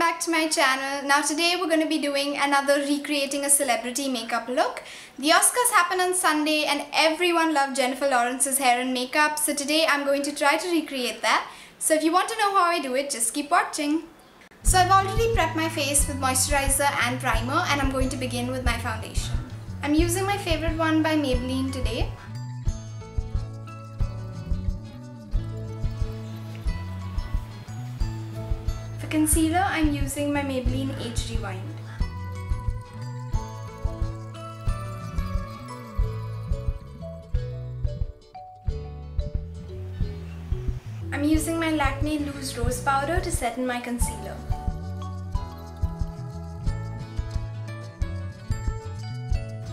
back to my channel. Now today we're going to be doing another recreating a celebrity makeup look. The Oscars happened on Sunday and everyone loved Jennifer Lawrence's hair and makeup, so today I'm going to try to recreate that. So if you want to know how I do it, just keep watching. So I've already prepped my face with moisturizer and primer and I'm going to begin with my foundation. I'm using my favorite one by Maybelline today. For concealer, I'm using my Maybelline Age Rewind. I'm using my Lakme Loose Rose Powder to set in my concealer.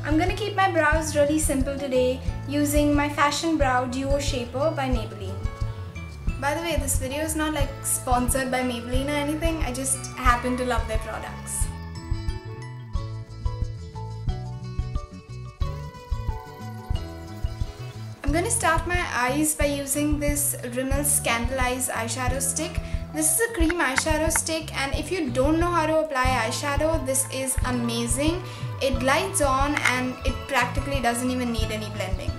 I'm gonna keep my brows really simple today using my Fashion Brow Duo Shaper by Maybelline. By the way, this video is not like sponsored by Maybelline or anything, I just happen to love their products. I'm going to start my eyes by using this Rimmel Scandalize eyeshadow stick. This is a cream eyeshadow stick and if you don't know how to apply eyeshadow, this is amazing. It glides on and it practically doesn't even need any blending.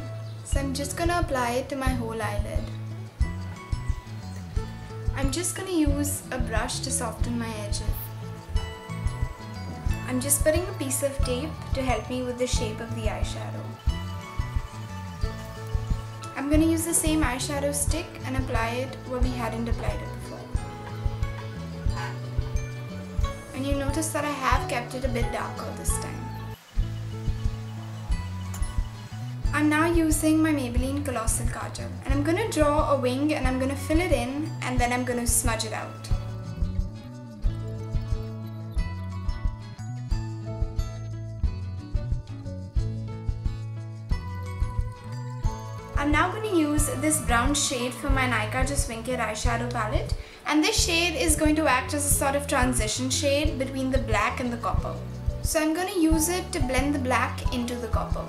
So I'm just going to apply it to my whole eyelid. I'm just going to use a brush to soften my edges. I'm just putting a piece of tape to help me with the shape of the eyeshadow. I'm going to use the same eyeshadow stick and apply it where we hadn't applied it before. And you notice that I have kept it a bit darker this time. I'm now using my Maybelline Colossal Kajal and I'm going to draw a wing and I'm going to fill it in and then I'm going to smudge it out. I'm now going to use this brown shade from my Nykaa Just Wink It eyeshadow palette, and this shade is going to act as a sort of transition shade between the black and the copper. So I'm going to use it to blend the black into the copper.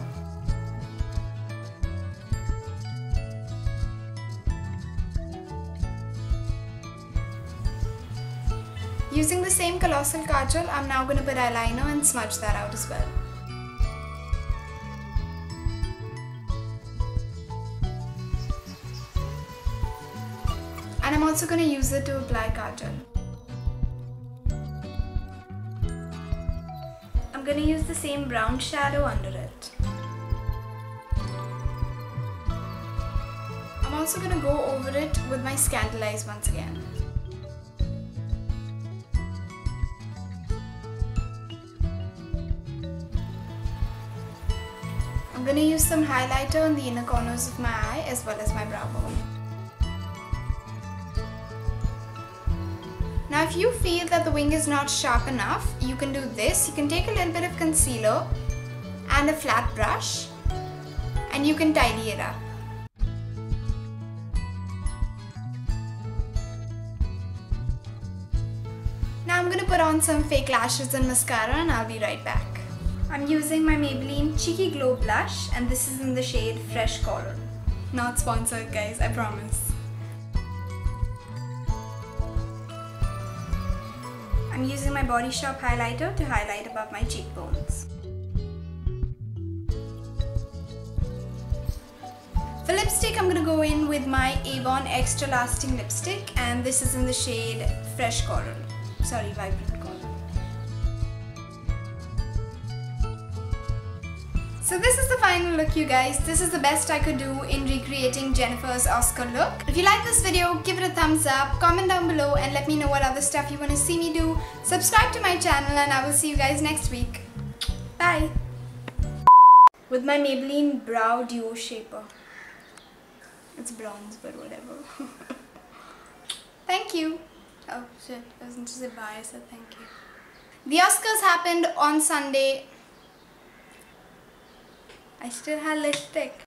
Using the same Colossal Kajal, I'm now going to put eyeliner and smudge that out as well. And I'm also going to use it to apply kajal. I'm going to use the same brown shadow under it. I'm also going to go over it with my Scandalize once again. I'm going to use some highlighter on the inner corners of my eye as well as my brow bone. Now if you feel that the wing is not sharp enough, you can do this. You can take a little bit of concealer and a flat brush and you can tidy it up. Now I'm going to put on some fake lashes and mascara and I'll be right back. I'm using my Maybelline Cheeky Glow Blush and this is in the shade Fresh Coral. Not sponsored guys, I promise. I'm using my Body Shop highlighter to highlight above my cheekbones. For lipstick, I'm going to go in with my Avon Extra Lasting Lipstick and this is in the shade Fresh Coral. Sorry, Vibrant Coral. So this is the final look you guys. This is the best I could do in recreating Jennifer's Oscar look. If you like this video, give it a thumbs up, comment down below and let me know what other stuff you want to see me do. Subscribe to my channel and I will see you guys next week. Bye! With my Maybelline Brow Duo Shaper. It's bronze but whatever. Thank you! Oh shit, I wasn't just a bye, I said thank you. The Oscars happened on Sunday. I still had lipstick.